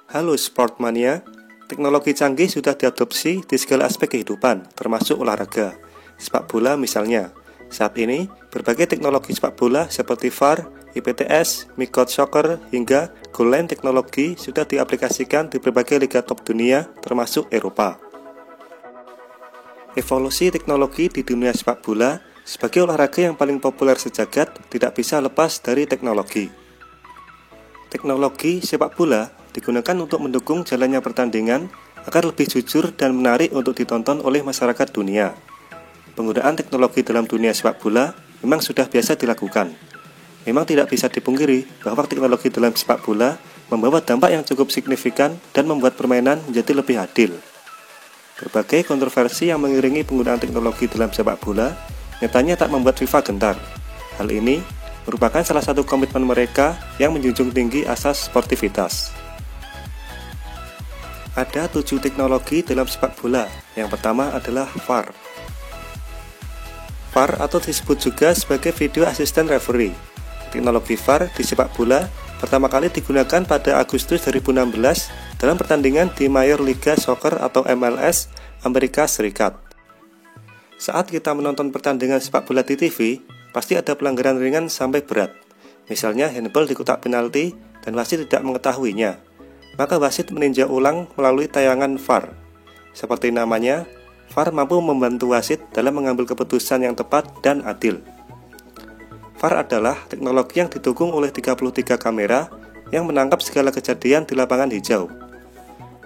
Halo Sportmania, teknologi canggih sudah diadopsi di segala aspek kehidupan, termasuk olahraga. Sepak bola misalnya. Saat ini, berbagai teknologi sepak bola seperti VAR, IPTS, Micot Soccer, hingga goal line teknologi sudah diaplikasikan di berbagai liga top dunia, termasuk Eropa. Evolusi teknologi di dunia sepak bola sebagai olahraga yang paling populer sejagat tidak bisa lepas dari teknologi. Teknologi sepak bola digunakan untuk mendukung jalannya pertandingan agar lebih jujur dan menarik untuk ditonton oleh masyarakat dunia. Penggunaan teknologi dalam dunia sepak bola memang sudah biasa dilakukan. Memang tidak bisa dipungkiri bahwa teknologi dalam sepak bola membawa dampak yang cukup signifikan dan membuat permainan menjadi lebih adil. Berbagai kontroversi yang mengiringi penggunaan teknologi dalam sepak bola nyatanya tak membuat FIFA gentar. Hal ini merupakan salah satu komitmen mereka yang menjunjung tinggi asas sportivitas. Ada 7 teknologi dalam sepak bola. Yang pertama adalah VAR. VAR atau disebut juga sebagai Video Assistant Referee. Teknologi VAR di sepak bola pertama kali digunakan pada Agustus 2016 dalam pertandingan di Major League Soccer atau MLS Amerika Serikat. Saat kita menonton pertandingan sepak bola di TV, pasti ada pelanggaran ringan sampai berat. Misalnya handball di kotak penalti dan wasit tidak mengetahuinya. Maka wasit meninjau ulang melalui tayangan VAR. Seperti namanya, VAR mampu membantu wasit dalam mengambil keputusan yang tepat dan adil. VAR adalah teknologi yang didukung oleh 33 kamera yang menangkap segala kejadian di lapangan hijau.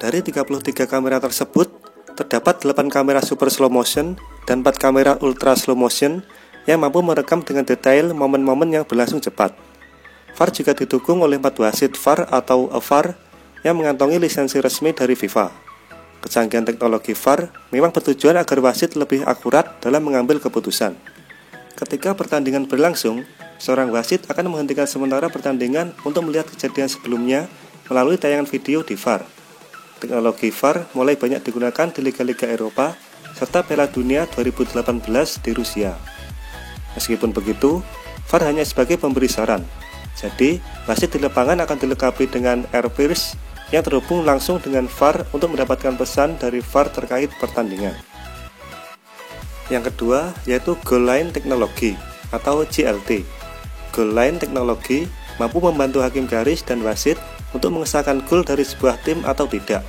Dari 33 kamera tersebut, terdapat 8 kamera super slow motion dan 4 kamera ultra slow motion yang mampu merekam dengan detail momen-momen yang berlangsung cepat. VAR juga didukung oleh 4 wasit VAR atau VAR yang mengantongi lisensi resmi dari FIFA. Kecanggihan teknologi VAR memang bertujuan agar wasit lebih akurat dalam mengambil keputusan. Ketika pertandingan berlangsung, seorang wasit akan menghentikan sementara pertandingan untuk melihat kejadian sebelumnya melalui tayangan video di VAR. Teknologi VAR mulai banyak digunakan di liga-liga Eropa serta Piala Dunia 2018 di Rusia. Meskipun begitu, VAR hanya sebagai pemberi saran. Jadi, wasit di lapangan akan dilengkapi dengan earpiece yang terhubung langsung dengan VAR untuk mendapatkan pesan dari VAR terkait pertandingan. Yang kedua yaitu Goal Line Technology atau GLT. Goal Line Technology mampu membantu hakim garis dan wasit untuk mengesahkan gol dari sebuah tim atau tidak.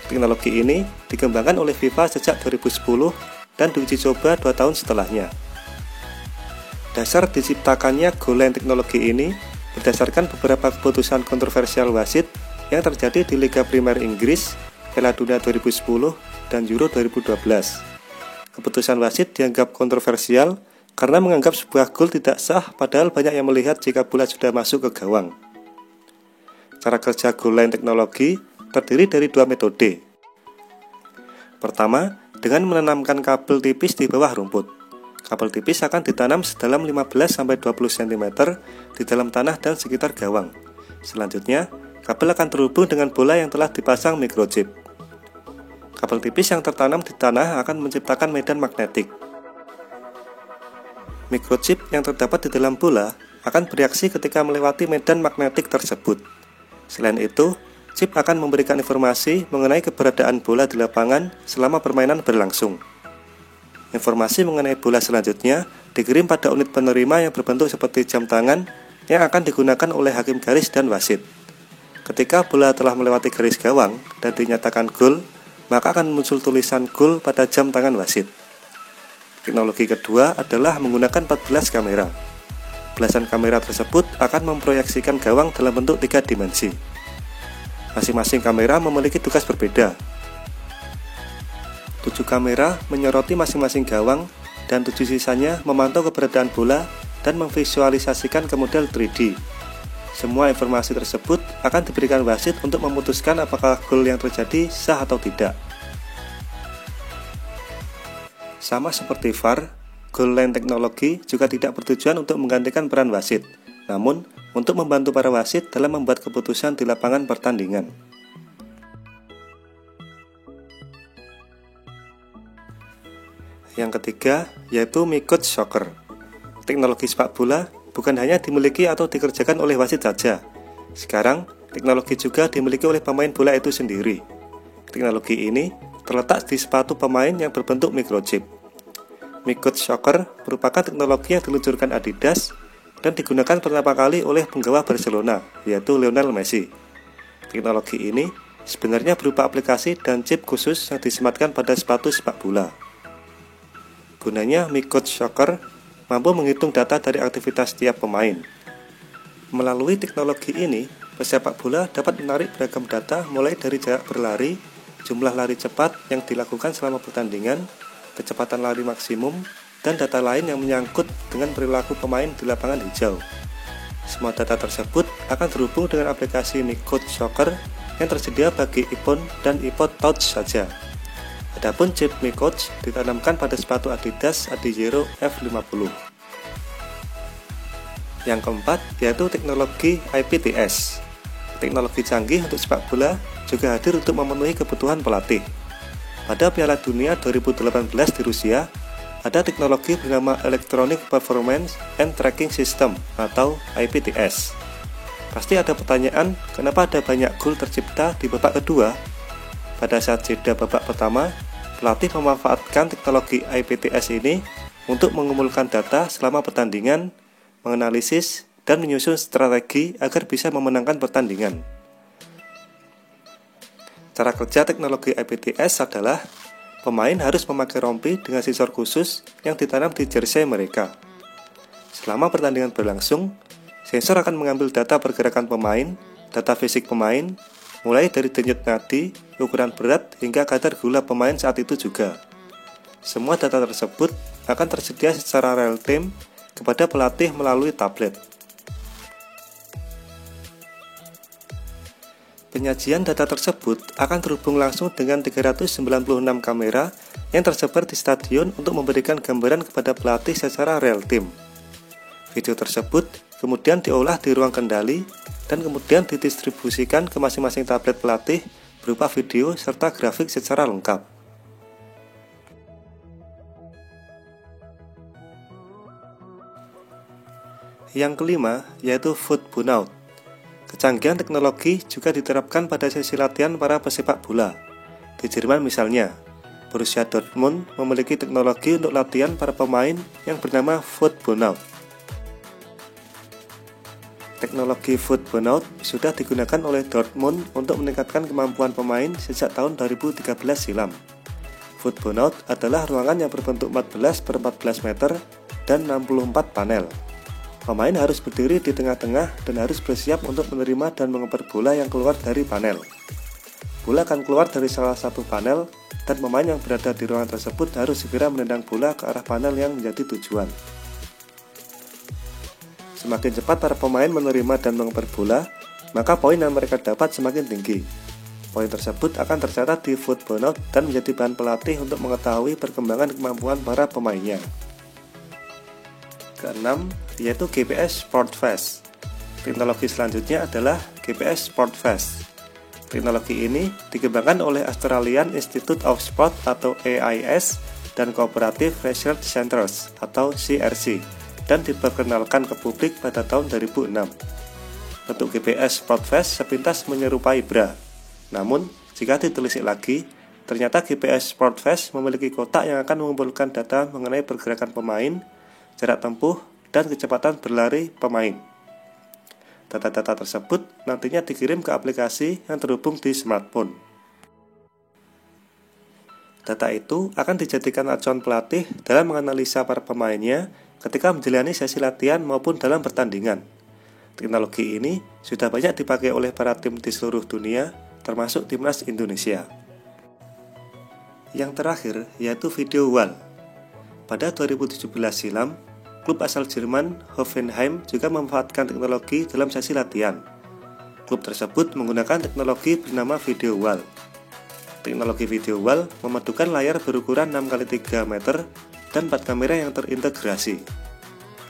Teknologi ini dikembangkan oleh FIFA sejak 2010 dan diuji coba 2 tahun setelahnya. Dasar diciptakannya Goal Line Technology ini berdasarkan beberapa keputusan kontroversial wasit yang terjadi di Liga Primer Inggris, Piala Dunia 2010, dan Euro 2012. Keputusan wasit dianggap kontroversial karena menganggap sebuah gol tidak sah padahal banyak yang melihat jika bola sudah masuk ke gawang. Cara kerja Goal Line Technology terdiri dari 2 metode. Pertama, dengan menanamkan kabel tipis di bawah rumput. Kabel tipis akan ditanam sedalam 15-20 cm di dalam tanah dan sekitar gawang. Selanjutnya, kabel akan terhubung dengan bola yang telah dipasang microchip. Kabel tipis yang tertanam di tanah akan menciptakan medan magnetik. Microchip yang terdapat di dalam bola akan bereaksi ketika melewati medan magnetik tersebut. Selain itu, chip akan memberikan informasi mengenai keberadaan bola di lapangan selama permainan berlangsung. Informasi mengenai bola selanjutnya dikirim pada unit penerima yang berbentuk seperti jam tangan yang akan digunakan oleh hakim garis dan wasit. Ketika bola telah melewati garis gawang dan dinyatakan gol, maka akan muncul tulisan gol pada jam tangan wasit. Teknologi kedua adalah menggunakan 14 kamera. Belasan kamera tersebut akan memproyeksikan gawang dalam bentuk 3 dimensi. Masing-masing kamera memiliki tugas berbeda. 7 kamera menyoroti masing-masing gawang dan 7 sisanya memantau keberadaan bola dan memvisualisasikan ke model 3D. Semua informasi tersebut akan diberikan wasit untuk memutuskan apakah gol yang terjadi sah atau tidak. Sama seperti VAR, Goal Line Technology juga tidak bertujuan untuk menggantikan peran wasit, namun untuk membantu para wasit dalam membuat keputusan di lapangan pertandingan. Yang ketiga yaitu Micot Soccer. Teknologi sepak bola bukan hanya dimiliki atau dikerjakan oleh wasit saja. Sekarang, teknologi juga dimiliki oleh pemain bola itu sendiri. Teknologi ini terletak di sepatu pemain yang berbentuk microchip. Micoach Soccer merupakan teknologi yang diluncurkan Adidas dan digunakan pertama kali oleh penggawa Barcelona, yaitu Lionel Messi. Teknologi ini sebenarnya berupa aplikasi dan chip khusus yang disematkan pada sepatu sepak bola. Gunanya Micoach Soccer mampu menghitung data dari aktivitas setiap pemain. Melalui teknologi ini, pesepak bola dapat menarik beragam data mulai dari jarak berlari, jumlah lari cepat yang dilakukan selama pertandingan, kecepatan lari maksimum, dan data lain yang menyangkut dengan perilaku pemain di lapangan hijau. Semua data tersebut akan terhubung dengan aplikasi Micoach Soccer yang tersedia bagi iPhone dan iPod Touch saja. Adapun chip Micoach ditanamkan pada sepatu Adidas Adizero F50. Yang keempat yaitu teknologi IPTS. Teknologi canggih untuk sepak bola juga hadir untuk memenuhi kebutuhan pelatih. Pada Piala Dunia 2018 di Rusia, ada teknologi bernama Electronic Performance and Tracking System atau IPTS. Pasti ada pertanyaan, kenapa ada banyak gol tercipta di babak kedua? Pada saat jeda babak pertama, pelatih memanfaatkan teknologi IPTS ini untuk mengumpulkan data selama pertandingan, menganalisis, dan menyusun strategi agar bisa memenangkan pertandingan. Cara kerja teknologi IPTS adalah pemain harus memakai rompi dengan sensor khusus yang ditanam di jersey mereka. Selama pertandingan berlangsung, sensor akan mengambil data pergerakan pemain, data fisik pemain, mulai dari denyut nadi, ukuran berat, hingga kadar gula pemain saat itu juga. Semua data tersebut akan tersedia secara real time kepada pelatih melalui tablet. Penyajian data tersebut akan terhubung langsung dengan 396 kamera yang tersebar di stadion untuk memberikan gambaran kepada pelatih secara real time. Video tersebut kemudian diolah di ruang kendali dan kemudian didistribusikan ke masing-masing tablet pelatih berupa video serta grafik secara lengkap. Yang kelima yaitu foot burnout. Kecanggihan teknologi juga diterapkan pada sesi latihan para pesepak bola. Di Jerman misalnya, Borussia Dortmund memiliki teknologi untuk latihan para pemain yang bernama foot burnout. Teknologi foot burnout sudah digunakan oleh Dortmund untuk meningkatkan kemampuan pemain sejak tahun 2013 silam. Foot burnout adalah ruangan yang berbentuk 14x14 meter dan 64 panel. Pemain harus berdiri di tengah-tengah dan harus bersiap untuk menerima dan mengeper bola yang keluar dari panel. Bola akan keluar dari salah satu panel dan pemain yang berada di ruangan tersebut harus segera menendang bola ke arah panel yang menjadi tujuan. Semakin cepat para pemain menerima dan mengeper bola, maka poin yang mereka dapat semakin tinggi. Poin tersebut akan tercatat di foot burnout dan menjadi bahan pelatih untuk mengetahui perkembangan kemampuan para pemainnya. Keenam, yaitu GPS Sport Fast. Teknologi selanjutnya adalah GPS Sport Fast. Teknologi ini dikembangkan oleh Australian Institute of Sport atau AIS dan Cooperative Research Centres atau CRC dan diperkenalkan ke publik pada tahun 2006. Bentuk GPS Sport Fast sepintas menyerupai bra. Namun, jika ditelisik lagi, ternyata GPS Sport Fast memiliki kotak yang akan mengumpulkan data mengenai pergerakan pemain, jarak tempuh, dan kecepatan berlari pemain. Data-data tersebut nantinya dikirim ke aplikasi yang terhubung di smartphone. Data itu akan dijadikan acuan pelatih dalam menganalisa para pemainnya ketika menjalani sesi latihan maupun dalam pertandingan. Teknologi ini sudah banyak dipakai oleh para tim di seluruh dunia, termasuk timnas Indonesia. Yang terakhir yaitu video wall. Pada 2017 silam, klub asal Jerman Hoffenheim juga memanfaatkan teknologi dalam sesi latihan. Klub tersebut menggunakan teknologi bernama video wall. Teknologi video wall memadukan layar berukuran 6x3 meter dan 4 kamera yang terintegrasi.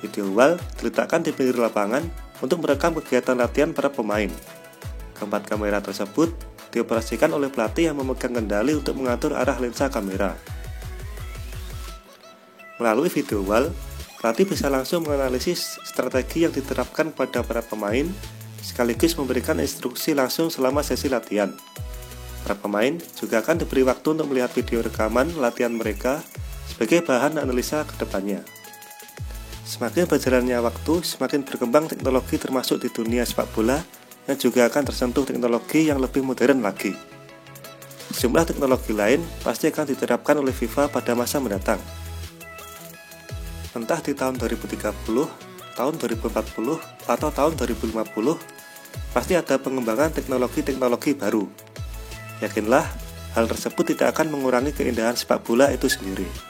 Video wall diletakkan di pinggir lapangan untuk merekam kegiatan latihan para pemain. Keempat kamera tersebut dioperasikan oleh pelatih yang memegang kendali untuk mengatur arah lensa kamera. Melalui video wall, pelatih bisa langsung menganalisis strategi yang diterapkan pada para pemain, sekaligus memberikan instruksi langsung selama sesi latihan. Para pemain juga akan diberi waktu untuk melihat video rekaman latihan mereka sebagai bahan analisa ke depannya. Semakin berjalannya waktu, semakin berkembang teknologi termasuk di dunia sepak bola yang juga akan tersentuh teknologi yang lebih modern lagi. Sejumlah teknologi lain pasti akan diterapkan oleh FIFA pada masa mendatang. Entah di tahun 2030, tahun 2040, atau tahun 2050, pasti ada pengembangan teknologi-teknologi baru. Yakinlah, hal tersebut tidak akan mengurangi keindahan sepak bola itu sendiri.